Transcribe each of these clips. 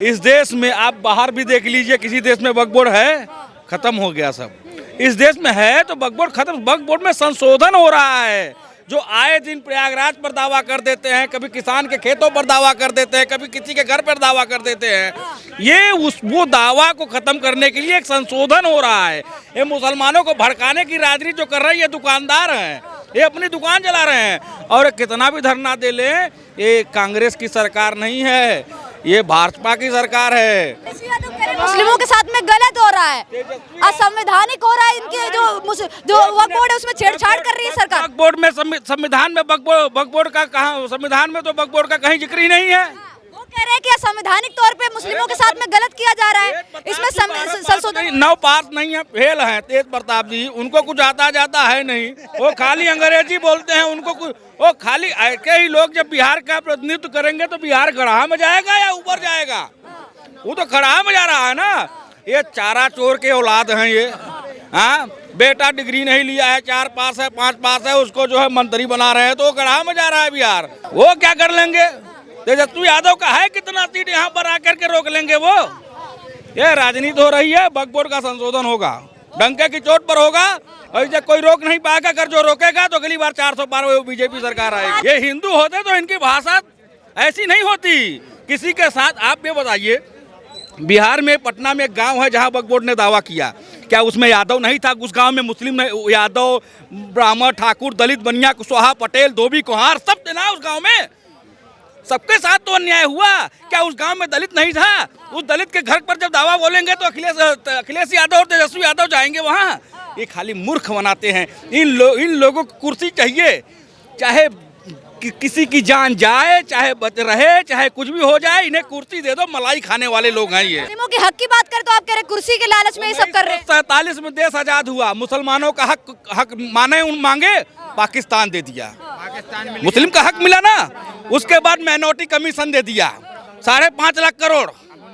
इस देश में आप बाहर भी देख लीजिए, किसी देश में वक्फ बोर्ड है, खत्म हो गया सब। इस देश में है तो वक्फ बोर्ड खत्म। वक्फ बोर्ड में संशोधन हो रहा है। जो आए दिन प्रयागराज पर दावा कर देते हैं, कभी किसान के खेतों पर दावा कर देते हैं, कभी किसी के घर पर दावा कर देते हैं, ये वो दावा को खत्म करने के लिए एक संशोधन हो रहा है। ये मुसलमानों को भड़काने की राजनीति जो कर रही है, दुकानदार हैं, ये अपनी दुकान चला रहे हैं। और कितना भी धरना दे लें, ये कांग्रेस की सरकार नहीं है, ये भाजपा की सरकार है। मुस्लिमों के साथ में गलत हो रहा है, असंवैधानिक हो रहा है। इनके जो वक्फ बोर्ड है उसमें छेड़छाड़ कर रही है सरकार। वक्फ बोर्ड में संविधान में वक्फ बोर्ड का कहाँ, संविधान में तो वक्फ बोर्ड का कहीं जिक्र ही नहीं है। वो कह रहे हैं कि संवैधानिक तौर पे मुस्लिमों के साथ में गलत किया जा रहा है, इसमें संशोधन। 9 पास नहीं है, फेल है तेज प्रताप जी, उनको कुछ आता जाता है नहीं, वो खाली अंग्रेजी बोलते हैं। उनको कुछ, वो खाली ऐसे ही लोग जब बिहार का प्रतिनिधित्व करेंगे तो बिहार गढ़ा में जाएगा या ऊपर जाएगा? वो तो खड़ा में जा रहा है ना। ये चारा चोर के औलाद हैं ये। हाँ, बेटा डिग्री नहीं लिया है, 4 पास है, 5 पास है, उसको जो है मंत्री बना रहे हैं, तो वो गढ़ा में जा रहा है बिहार। वो क्या कर लेंगे? तेजस्वी यादव का है कितना सीट, यहाँ पर आकर के रोक लेंगे वो? ये राजनीति हो रही है। वक्फ बोर्ड का संशोधन होगा, डंके की चोट पर होगा, और जब कोई रोक नहीं पाएगा, अगर जो रोकेगा तो अगली बार 400 पार बीजेपी सरकार आएगी। ये हिंदू होते तो इनकी भाषा ऐसी नहीं होती किसी के साथ। आप ये बताइए, बिहार में पटना में एक गांव है जहां वक्फ बोर्ड ने दावा किया, क्या उसमें यादव नहीं था? उस गांव में मुस्लिम, यादव, ब्राह्मण, ठाकुर, दलित, बनिया, कुशवाहा, पटेल, धोबी, कुम्हार सब थे ना उस गांव में। सबके साथ तो अन्याय हुआ। क्या उस गांव में दलित नहीं था? उस दलित के घर पर जब दावा बोलेंगे तो अखिलेश यादव और तेजस्वी यादव जाएंगे वहां? ये खाली मूर्ख बनाते हैं। इन लोगों को कुर्सी चाहिए, चाहे किसी की जान जाए, चाहे रहे, चाहे कुछ भी हो जाए, इन्हें कुर्सी दे दो। मलाई खाने वाले लोग हैं ये। मुस्लिमों की हक की बात करें तो आप कह रहे कुर्सी के लालच में ये सब कर रहे हैं। 47 में देश आजाद हुआ, मुसलमानों का हक मांगे, पाकिस्तान दे दिया। मुस्लिम का हक मिला ना, उसके बाद माइनॉरिटी कमीशन दे दिया 5.5 लाख करोड़,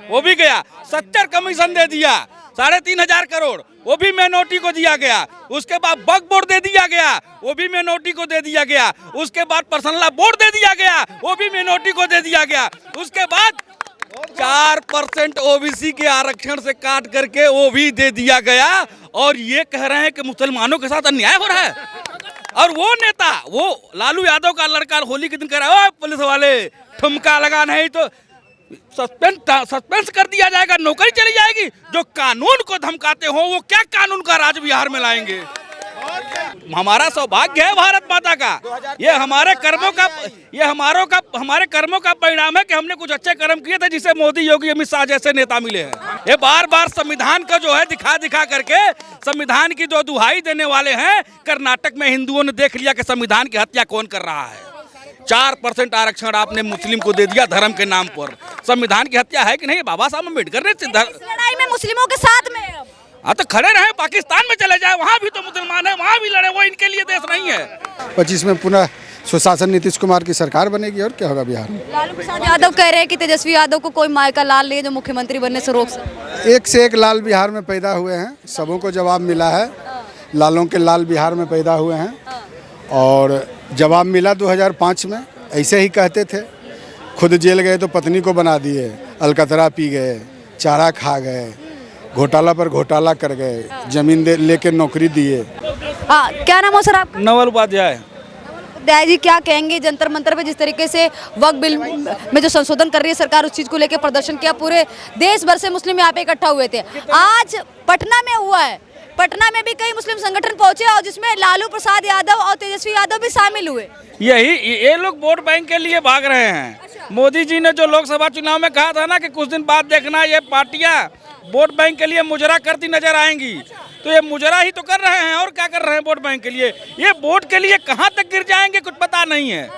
वो भी गया। 70 कमीशन दे दिया 3,500 करोड़, वो भी माइनॉरिटी को दिया गया। उसके बाद वक्फ बोर्ड दे दिया गया, वो भी माइनॉरिटी को दे दिया गया। उसके बाद पर्सनल लॉ बोर्ड दे दिया गया, वो भी माइनॉरिटी को दे दिया गया। उसके बाद 4% ओबीसी के आरक्षण से काट करके वो भी दे दिया गया। और ये कह रहे हैं कि मुसलमानों के साथ अन्याय हो रहा है। और वो नेता, वो लालू यादव का लड़का होली के दिन कह रहा है, पुलिस वाले ठुमका लगा नहीं तो सस्पेंस कर दिया जाएगा, नौकरी चली जाएगी। जो कानून को धमकाते हो, वो क्या कानून का राज बिहार में लाएंगे? हमारा सौभाग्य है भारत माता का। ये हमारे कर्मों का परिणाम है कि हमने कुछ अच्छे कर्म किए थे, जिसे मोदी, योगी, अमित शाह जैसे नेता मिले हैं। ये बार बार संविधान का जो है दिखा करके संविधान की जो दुहाई देने वाले हैं। कर्नाटक में हिंदुओं ने देख लिया कि संविधान की हत्या कौन कर रहा है। 4% आरक्षण आपने मुस्लिम को दे दिया धर्म के नाम पर। संविधान की हत्या है कि नहीं? बाबा साहब अम्बेडकर ने लड़ाई में मुस्लिमों के साथ में। हाँ, तो खड़े रहे, पाकिस्तान में चले जाए, वहाँ भी तो मुसलमान है, वहाँ भी लड़े। वो इनके लिए देश नहीं है। 25 में पुनः सुशासन नीतीश कुमार की सरकार बनेगी, और क्या होगा बिहार में? लालू प्रसाद यादव कह रहे हैं कि तेजस्वी यादव को कोई माय का लाल नहीं है जो मुख्यमंत्री बनने से रोक सके। एक से एक लाल बिहार में पैदा हुए हैं, सबों को जवाब मिला है। लालों के लाल बिहार में पैदा हुए हैं, और जवाब मिला 2005 में। ऐसे ही कहते थे, खुद जेल गए तो पत्नी को बना दिए, अलकतरा पी गए, चारा खा गए, घोटाला पर घोटाला कर गए, जमीन लेके नौकरी दिए। हाँ, क्या नाम हो सर आपका? नवल उपाध्याय। उपाध्याय जी, क्या कहेंगे जंतर मंतर पे जिस तरीके से वक्फ बिल में जो संशोधन कर रही है सरकार, उस चीज को लेकर प्रदर्शन किया, पूरे देश भर से मुस्लिम यहाँ पे इकट्ठा हुए थे। आज पटना में हुआ है, पटना में भी कई मुस्लिम संगठन पहुंचे और जिसमें लालू प्रसाद यादव और तेजस्वी यादव भी शामिल हुए। ये लोग वोट बैंक के लिए भाग रहे हैं। मोदी जी ने जो लोकसभा चुनाव में कहा था ना कि कुछ दिन बाद देखना ये पार्टियां वोट बैंक के लिए मुजरा करती नजर आएंगी, तो ये मुजरा ही तो कर रहे हैं। और क्या कर रहे हैं वोट बैंक के लिए? ये वोट के लिए कहां तक गिर जाएंगे कुछ पता नहीं है।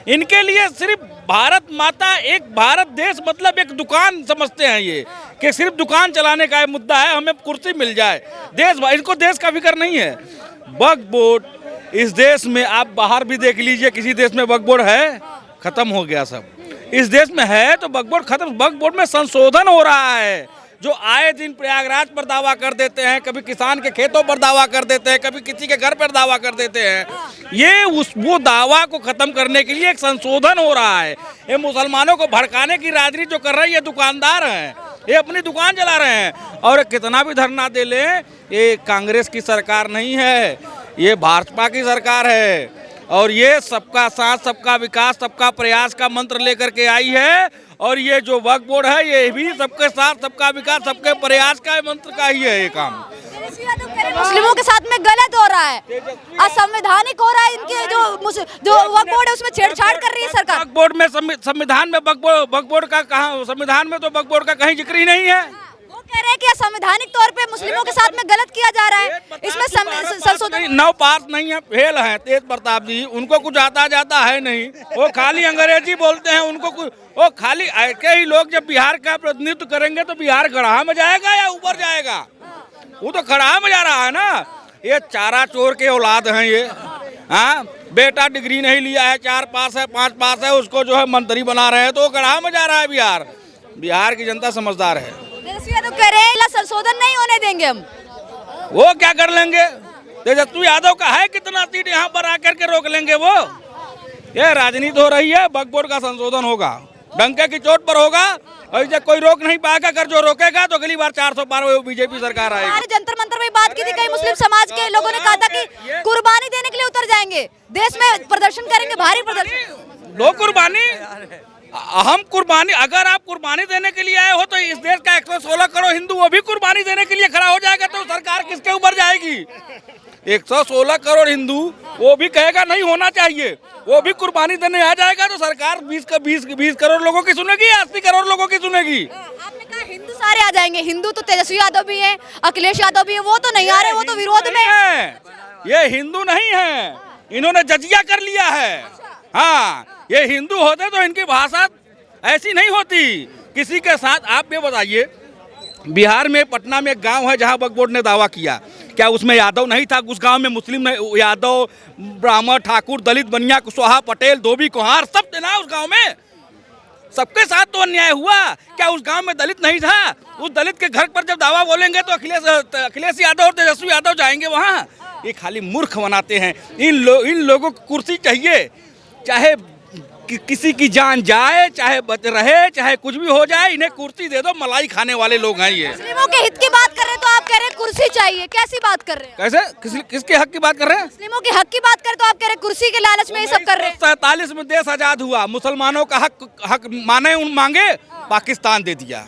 इनके लिए सिर्फ भारत माता, एक भारत देश मतलब एक दुकान समझते हैं ये, कि सिर्फ दुकान चलाने का मुद्दा है, हमें कुर्सी मिल जाए। इनको देश का फिक्र नहीं है। वक्फ बोर्ड, इस देश में आप बाहर भी देख लीजिए, किसी देश में वक्फ बोर्ड है, खत्म हो गया सब। इस देश में है तो वक्फ बोर्ड खत्म। वक्फ बोर्ड में संशोधन हो रहा है। जो आए दिन प्रयागराज पर दावा कर देते हैं, कभी किसान के खेतों पर दावा कर देते हैं, कभी किसी के घर पर दावा कर देते हैं, ये वो दावा को खत्म करने के लिए एक संशोधन हो रहा है। ये मुसलमानों को भड़काने की राजनीति जो कर रहे हैं, ये दुकानदार हैं, ये अपनी दुकान चला रहे हैं। और कितना भी धरना दे लें, ये कांग्रेस की सरकार नहीं है, ये भाजपा की सरकार है। और ये सबका साथ, सबका विकास, सबका प्रयास का मंत्र लेकर के आई है। और ये जो वक्फ बोर्ड है, ये भी सबके साथ, सबका विकास, सबके प्रयास का मंत्र का ही है ये काम। मुस्लिमों के साथ में गलत हो रहा है, असंवैधानिक हो रहा है। इनके जो वक्फ बोर्ड है उसमें छेड़छाड़ कर रही है सरकार। वक्फ बोर्ड में संविधान में वक्फ बोर्ड का कहाँ, संविधान में तो वक्फ बोर्ड का कहीं जिक्र ही नहीं है। वो कह रहे हैं कि संवैधानिक तौर पे मुस्लिमों के साथ में गलत किया जा रहा है, इसमें संशोधन। 9 पास नहीं है, फेल है तेज प्रताप जी, उनको कुछ आता जाता है नहीं, वो खाली अंग्रेजी बोलते हैं। उनको कुछ, वो खाली ऐसे ही लोग जब बिहार का प्रतिनिधित्व करेंगे तो बिहार गढ़ा में जाएगा या ऊपर जाएगा? वो तो खड़ा में जा रहा है ना। ये चारा चोर के औलाद हैं ये। हाँ, बेटा डिग्री नहीं लिया है, 4 पास है, 5 पास है, उसको जो है मंत्री बना रहे हैं, तो वो गढ़ा में जा रहा है बिहार। बिहार की जनता समझदार है। तो कह रहे हैं संशोधन नहीं होने देंगे हम। वो क्या कर लेंगे? तेजस्वी यादव का है कितना सीट, यहाँ पर आकर के रोक लेंगे वो? ये राजनीति हो रही है। वक्फ बोर्ड का संशोधन होगा, डंके की चोट पर होगा, और जब कोई रोक नहीं पाएगा, अगर जो रोकेगा तो अगली बार 412 बीजेपी सरकार आएगी। जंतर मंतर में बात की थी, कई मुस्लिम समाज के लोगों ने कहा था कि कुर्बानी देने के लिए उतर जाएंगे, देश में प्रदर्शन करेंगे, भारी प्रदर्शन। लो कुर्बानी, हम कुर्बानी, अगर आप कुर्बानी देने के लिए आए हो तो इस देश का 116 करोड़ हिंदू वो भी कुर्बानी देने के लिए खड़ा हो जाएगा, तो सरकार किसके ऊपर जाएगी? 116 करोड़ हिंदू वो भी कहेगा नहीं होना चाहिए, वो भी कुर्बानी देने आ जाएगा, तो सरकार 20 करोड़ लोगों की सुनेगी या 80 करोड़ लोगों की सुनेगी? आपने कहा हिंदू सारे आ जाएंगे, हिंदू तो तेजस्वी यादव भी है, अखिलेश यादव भी है, वो तो नहीं आ रहे, वो तो विरोध में है। ये हिंदू नहीं है, इन्होंने जजिया कर लिया है। हाँ, ये हिंदू होते तो इनकी भाषा ऐसी नहीं होती किसी के साथ। आप ये बताइए, बिहार में पटना में एक गांव है जहां वक्फ बोर्ड ने दावा किया, क्या उसमें यादव नहीं था? उस गांव में मुस्लिम यादव, ब्राह्मण, ठाकुर, दलित, बनिया, कुशवाहा, पटेल, धोबी, कुम्हार सब थे ना उस गांव में। सबके साथ तो अन्याय हुआ। क्या उस गांव में दलित नहीं था? उस दलित के घर पर जब दावा बोलेंगे तो अखिलेश यादव और तेजस्वी यादव जाएंगे वहाँ? ये खाली मूर्ख बनाते हैं। इन लोगों को कुर्सी चाहिए, चाहे किसी की जान जाए, चाहे बच रहे, चाहे कुछ भी हो जाए, इन्हें कुर्सी दे दो। मलाई खाने वाले लोग हैं ये। मुस्लिमों के हित की बात कर रहे हैं तो आप कह रहे हैं कुर्सी चाहिए, कैसी बात कर रहे हैं? कैसे? किसके हक की बात कर रहे हैं? मुस्लिमों के हक की बात करें तो आप कह रहे हैं कुर्सी के लालच में ये सब कर रहे हैं। 1947 में देश आजाद हुआ, मुसलमानों का हक मांगे, पाकिस्तान दे दिया।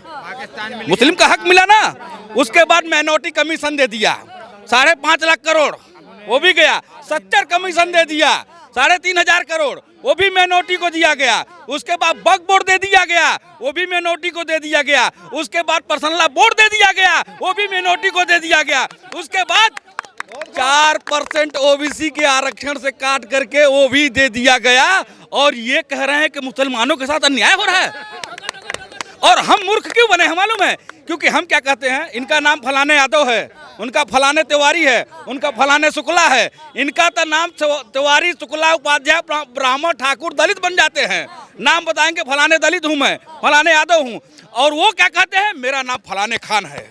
मुस्लिम का हक मिला ना, उसके बाद माइनॉरिटी कमीशन दे दिया 5.5 लाख करोड़, वो भी गया। 70 कमीशन दे दिया 3,500 करोड़, वो भी माइनॉरिटी को दिया गया। उसके बाद वक्फ बोर्ड दे दिया गया, वो भी माइनॉरिटी को दे दिया गया। उसके बाद पर्सनल बोर्ड दे दिया गया, वो भी माइनॉरिटी को दे दिया गया। उसके बाद 4% ओबीसी के आरक्षण से काट करके वो भी दे दिया गया। और ये कह रहे हैं कि मुसलमानों के साथ अन्याय हो रहा है। और हम मूर्ख क्यों बने हैं मालूम है? क्योंकि हम क्या कहते हैं, इनका नाम फलाने यादव है, उनका फलाने तिवारी है, उनका फलाने शुक्ला है। इनका तो नाम तिवारी, शुक्ला, उपाध्याय, ब्राह्मण, ठाकुर, दलित बन जाते हैं। नाम बताएंगे फलाने दलित हूँ मैं, फलाने यादव हूँ। और वो क्या कहते हैं, मेरा नाम फलाने खान है।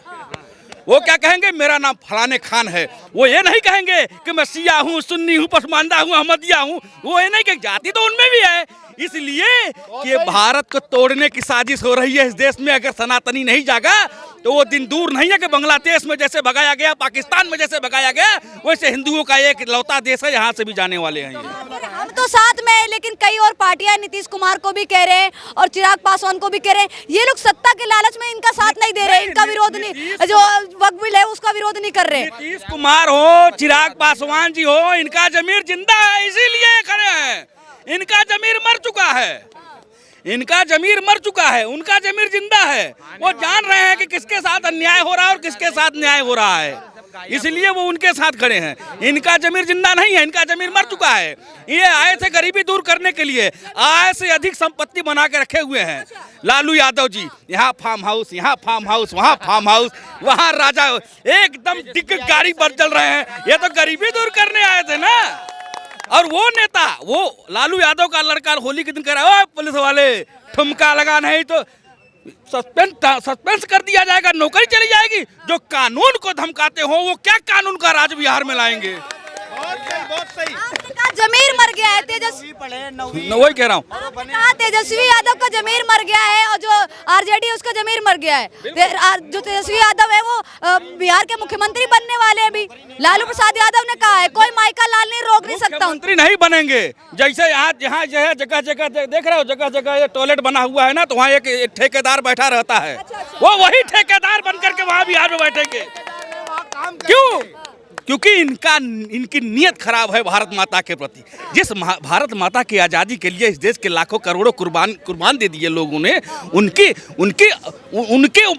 वो क्या कहेंगे, मेरा नाम फलाने खान है। वो ये नहीं कहेंगे कि मैं शिया हूँ, सुन्नी हूँ, पसमानदा हूँ, अहमदिया हूँ। वो ये नहीं कि जाति तो उनमें भी है। इसलिए कि भारत को तोड़ने की साजिश हो रही है इस देश में। अगर सनातनी नहीं जागा तो वो दिन दूर नहीं है कि बांग्लादेश में जैसे भगाया गया, पाकिस्तान में जैसे भगाया गया, वैसे हिंदुओं का एक लौता देश है, यहाँ से भी जाने वाले हैं ये। हम तो साथ में है, लेकिन कई और पार्टियां नीतीश कुमार को भी कह रहे हैं और चिराग पासवान को भी कह रहे हैं। ये लोग सत्ता के लालच में इनका साथ नहीं दे रहे, इनका विरोध नहीं, जो वक्फ बिल है उसका विरोध नहीं कर रहे। नीतीश कुमार हो, चिराग पासवान जी हो, इनका जमीर जिंदा है, इसीलिए खड़े हैं। इनका जमीर मर चुका है, इनका जमीर मर चुका है, उनका जमीर जिंदा है। वो जान रहे हैं कि किसके साथ अन्याय हो रहा है और किसके साथ न्याय हो रहा है, इसलिए वो उनके साथ खड़े हैं। इनका जमीर जिंदा नहीं है, इनका जमीर मर चुका है। ये आए थे गरीबी दूर करने के लिए, आय से अधिक संपत्ति बना के रखे हुए हैं लालू यादव जी। यहाँ फार्म हाउस, यहाँ फार्म हाउस, वहाँ फार्म हाउस, वहाँ राजा, एकदम दिग्गज गाड़ी पर चल रहे हैं। ये तो गरीबी दूर करने आए थे ना। और वो नेता, वो लालू यादव का लड़का होली के दिन कह रहा है, पुलिस वाले ठुमका लगा नहीं तो सस्पेंस कर दिया जाएगा, नौकरी चली जाएगी। जो कानून को धमकाते हो वो क्या कानून का राज बिहार में लाएंगे? बहुत सही। आपने कहा जमीर मर गया है, तेजस्वी वही कह रहा हूँ। आपने कहा तेजस्वी यादव का जमीर मर गया है और जो आरजेडी उसका जमीर मर गया है। जो तेजस्वी यादव है वो बिहार के मुख्यमंत्री बनने वाले हैं। अभी लालू प्रसाद यादव ने कहा है कोई माइका लाल नहीं रोक नहीं सकता। मुख्यमंत्री नहीं बनेंगे। जैसे आज यहाँ जो है जगह जगह देख रहे हो, जगह जगह ये टॉयलेट बना हुआ है ना, तो वहाँ एक ठेकेदार बैठा रहता है। वो वही ठेकेदार बन करके वहाँ बिहार में बैठेंगे। क्यों? क्योंकि इनकी नीयत खराब है भारत माता के प्रति। जिस भारत माता की आज़ादी के लिए इस देश के लाखों करोड़ों कुर्बान दे दिए लोगों ने, उनके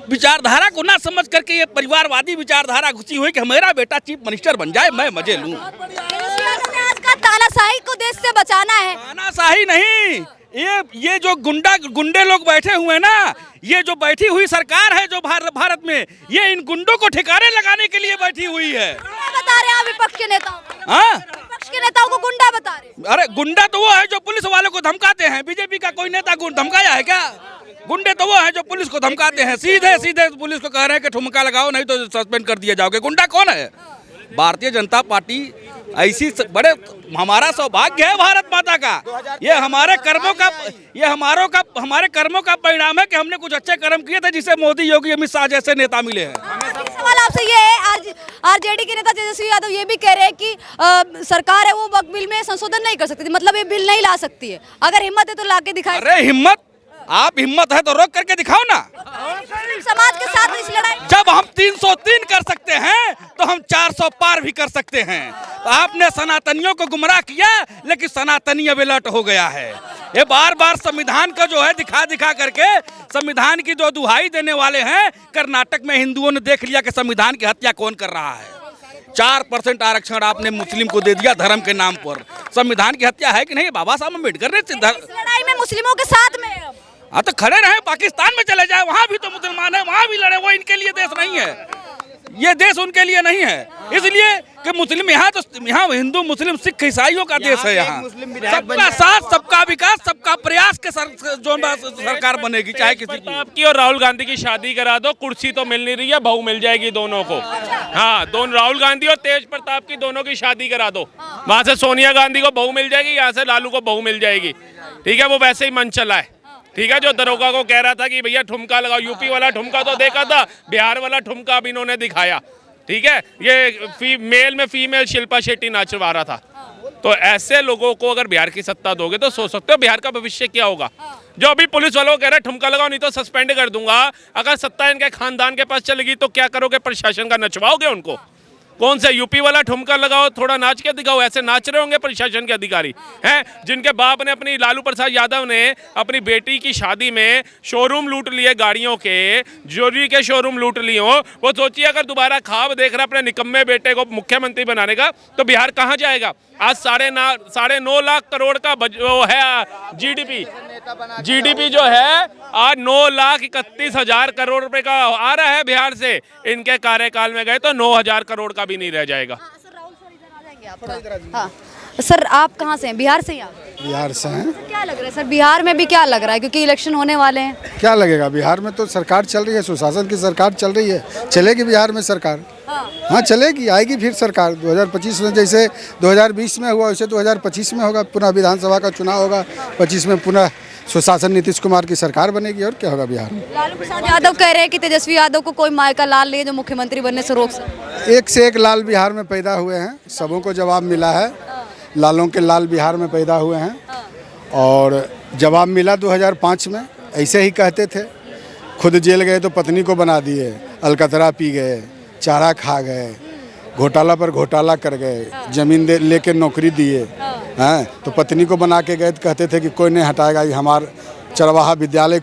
विचारधारा को ना समझ करके ये परिवारवादी विचारधारा घुसी हुई कि मेरा बेटा चीफ मिनिस्टर बन जाए, मैं मजे लूं। आज का तानाशाही को देश से बचाना है। तानाशाही नहीं, ये जो गुंडे लोग बैठे हुए हैं ना, ये जो बैठी हुई सरकार है जो भारत में, ये इन गुंडों को ठिकाने लगाने के लिए बैठी हुई है। बता रहे हैं विपक्ष के नेताओं, विपक्ष के नेताओं को गुंडा बता रहे। अरे गुंडा तो वो है जो पुलिस वालों को धमकाते हैं। बीजेपी का कोई नेता धमकाया है क्या? गुंडे तो वो है जो पुलिस को धमकाते हैं, सीधे पुलिस को कह रहे हैं कि ठुमका लगाओ नहीं तो सस्पेंड कर दिए जाओगे। गुंडा कौन है? भारतीय जनता पार्टी ऐसी बड़े, हमारा सौभाग्य है भारत माता का। ये हमारे कर्मों का परिणाम है कि हमने कुछ अच्छे कर्म किए थे जिसे मोदी, योगी, अमित शाह जैसे नेता मिले हैं। सवाल आपसे ये है, आरजेडी के नेता तेजस्वी यादव ये भी कह रहे हैं कि सरकार है वो वक्फ बिल में संशोधन नहीं कर सकती, मतलब ये बिल नहीं ला सकती है। अगर हिम्मत है तो ला के दिखाए। अरे हिम्मत है तो रोक करके दिखाओ ना। समाज के साथ इस लड़ाई, जब हम 303 कर सकते हैं तो हम 400 पार भी कर सकते हैं। तो आपने सनातनियों को गुमराह किया, लेकिन सनातनी अब अलर्ट हो गया है। ये बार संविधान का जो है दिखा करके संविधान की जो दुहाई देने वाले हैं, कर्नाटक में हिंदुओं ने देख लिया कि संविधान की हत्या कौन कर रहा है। 4% आरक्षण आपने मुस्लिम को दे दिया धर्म के नाम पर। संविधान की हत्या है कि नहीं? बाबा साहब अम्बेडकर ने लड़ाई में मुस्लिमों के साथ में। हाँ तो खड़े रहे, पाकिस्तान में चले जाए, वहाँ भी तो मुसलमान है, वहाँ भी लड़े। वो इनके लिए देश नहीं है, ये देश उनके लिए नहीं है। इसलिए कि मुस्लिम यहाँ हिंदू, मुस्लिम, सिख, ईसाइयों का देश है। यहाँ सबका साथ, सबका विकास, सबका प्रयास के सरकार बनेगी, चाहे किसी की। आपकी और राहुल गांधी की शादी करा दो, कुर्सी तो मिल नहीं रही है, बहू मिल जाएगी दोनों को। हाँ, दोनों राहुल गांधी और तेज प्रताप की दोनों की शादी करा दो। वहाँ से सोनिया गांधी को बहू मिल जाएगी, यहाँ से लालू को बहू मिल जाएगी। ठीक है, वो वैसे ही मन चला है। ठीक है, जो दरोगा को कह रहा था कि भैया ठुमका लगाओ, यूपी वाला ठुमका तो देखा था, बिहार वाला ठुमका अब इन्होंने दिखाया। ठीक है, ये मेल में फीमेल शिल्पा शेट्टी नाचवा रहा था। तो ऐसे लोगों को अगर बिहार की सत्ता दोगे तो सोच सकते हो बिहार का भविष्य क्या होगा। जो अभी पुलिस वालों को कह रहे हैं ठुमका लगाओ नहीं तो सस्पेंड कर दूंगा, अगर सत्ता इनके खानदान के पास चलेगी तो क्या करोगे? प्रशासन का नचवाओगे उनको? कौन सा यूपी वाला ठुमका लगाओ, थोड़ा नाच के दिखाओ, ऐसे नाच रहे होंगे प्रशासन के अधिकारी हैं। जिनके बाप ने, अपनी लालू प्रसाद यादव ने अपनी बेटी की शादी में शोरूम लूट लिए, गाड़ियों के, ज्वेलरी के शोरूम लूट लिए हो। वो सोचिए अगर दोबारा ख्वाब देख रहा अपने निकम्मे बेटे को मुख्यमंत्री बनाने का, तो बिहार कहाँ जाएगा? आज 9.5 लाख करोड़ का वो है जीडीपी जो है, आज 9,31,000 करोड़ रुपए का आ रहा है बिहार से। इनके कार्यकाल में गए तो 9,000 करोड़ का भी नहीं रह जाएगा। हाँ सर, आप कहाँ से हैं? बिहार से ही आप? बिहार से हैं। क्या लग रहा है सर, बिहार में भी क्या लग रहा है, क्योंकि इलेक्शन होने वाले हैं? क्या लगेगा? बिहार में तो सरकार चल रही है, सुशासन की सरकार चल रही है, चलेगी बिहार में सरकार। हाँ चलेगी, आएगी फिर सरकार। 2025 में जैसे 2020 में हुआ वैसे 2025 में होगा। पुनः विधानसभा का चुनाव होगा, 25 में पुनः सुशासन नीतीश कुमार की सरकार बनेगी। और क्या होगा बिहार में? लालू प्रसाद यादव कह रहे हैं कि तेजस्वी यादव को कोई माइका लाल नहीं जो मुख्यमंत्री बनने से रोक सके। एक से एक लाल बिहार में पैदा हुए हैं, सबों को जवाब मिला है। लालों के लाल बिहार में पैदा हुए हैं और जवाब मिला 2005 में। ऐसे ही कहते थे, खुद जेल गए तो पत्नी को बना दिए, अलकतरा पी गए, चारा खा गए, घोटाला पर घोटाला कर गए, जमीन लेके नौकरी दिए हैं, तो पत्नी को बना के गए तो कहते थे कि कोई नहीं हटाएगा, ये हमार चरवाहा विद्यालय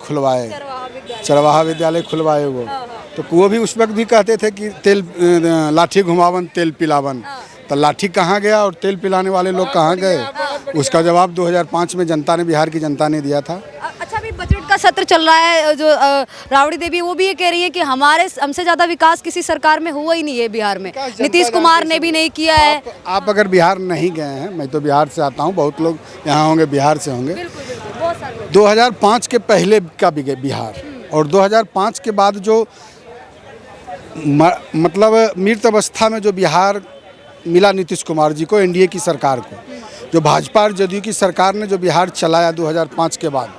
खुलवाए वो। तो वो भी उस वक्त भी कहते थे कि तेल लाठी घुमावन तेल पिलावन। तो लाठी कहाँ गया और तेल पिलाने वाले लोग कहाँ गए? उसका जवाब 2005 में जनता ने, बिहार की जनता ने दिया था। अच्छा, अभी बजट का सत्र चल रहा है, जो राबड़ी देवी वो भी ये कह रही है कि हमसे ज़्यादा विकास किसी सरकार में हुआ ही नहीं है बिहार में, नीतीश कुमार ने भी नहीं किया है। आप अगर बिहार नहीं गए हैं, मैं तो बिहार से आता हूँ, बहुत लोग यहाँ होंगे बिहार से होंगे। 2005 के पहले का भी बिहार और 2005 के बाद जो मतलब मृत अवस्था में जो बिहार मिला नीतीश कुमार जी को, एनडीए की सरकार को, जो भाजपा और जदयू की सरकार ने जो बिहार चलाया 2005 के बाद,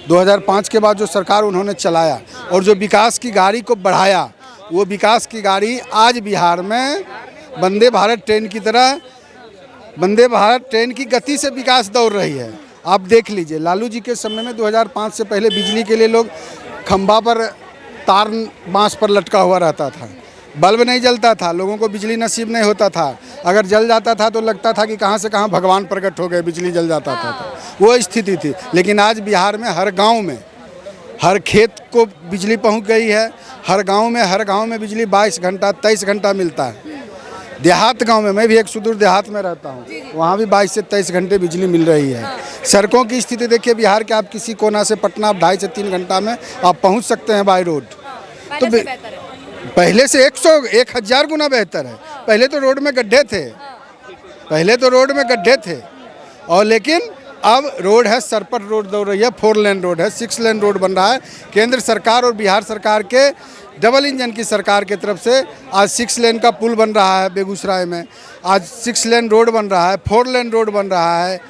2005 के बाद जो सरकार उन्होंने चलाया और जो विकास की गाड़ी को बढ़ाया, वो विकास की गाड़ी आज बिहार में वंदे भारत ट्रेन की तरह, वंदे भारत ट्रेन की गति से विकास दौड़ रही है। आप देख लीजिए, लालू जी के समय में 2005 से पहले बिजली के लिए लोग खंभा पर तार बांस पर लटका हुआ रहता था, बल्ब नहीं जलता था, लोगों को बिजली नसीब नहीं होता था, अगर जल जाता था तो लगता था कि कहाँ से कहाँ भगवान प्रकट हो गए, बिजली जल जाता था तो वो स्थिति थी। लेकिन आज बिहार में हर गांव में, हर खेत को बिजली पहुंच गई है, हर गांव में बिजली 22 घंटा 23 घंटा मिलता है। देहात गांव में, मैं भी एक सुदूर देहात में रहता हूं, वहां भी 22 से 23 घंटे बिजली मिल रही है। सड़कों की स्थिति देखिए बिहार के, आप किसी कोना से पटना आप 2.5 से 3 घंटा में आप पहुंच सकते हैं बाय रोड। तो पहले से 1000 गुना बेहतर है। पहले तो रोड में गड्ढे थे, और लेकिन अब रोड है, सरपट रोड दौड़ रही है, 4 लेन रोड है, 6 लेन रोड बन रहा है। केंद्र सरकार और बिहार सरकार के डबल इंजन की सरकार की तरफ से आज 6 लेन का पुल बन रहा है बेगूसराय में, आज 6 लेन रोड बन रहा है, 4 लेन रोड बन रहा है।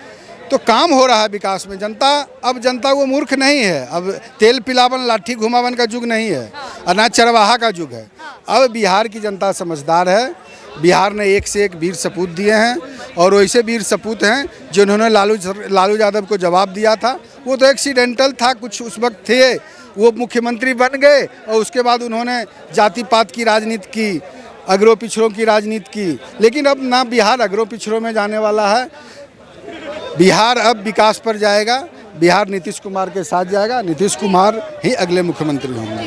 तो काम हो रहा है विकास में। जनता वो मूर्ख नहीं है, अब तेल पिलावन लाठी घुमावन का युग नहीं है, अनाज चरवाहा का युग है। अब बिहार की जनता समझदार है। बिहार ने एक से एक वीर सपूत दिए हैं, और वैसे वीर सपूत हैं जिन्होंने लालू यादव को जवाब दिया था। वो तो एक्सीडेंटल था, कुछ उस वक्त थे, वो मुख्यमंत्री बन गए और उसके बाद उन्होंने जाति पात की राजनीति की, अगरो पिछड़ों की राजनीति की। लेकिन अब ना बिहार अगरो पिछड़ों में जाने वाला है, बिहार अब विकास पर जाएगा। बिहार नीतीश कुमार के साथ जाएगा, नीतीश कुमार ही अगले मुख्यमंत्री होंगे।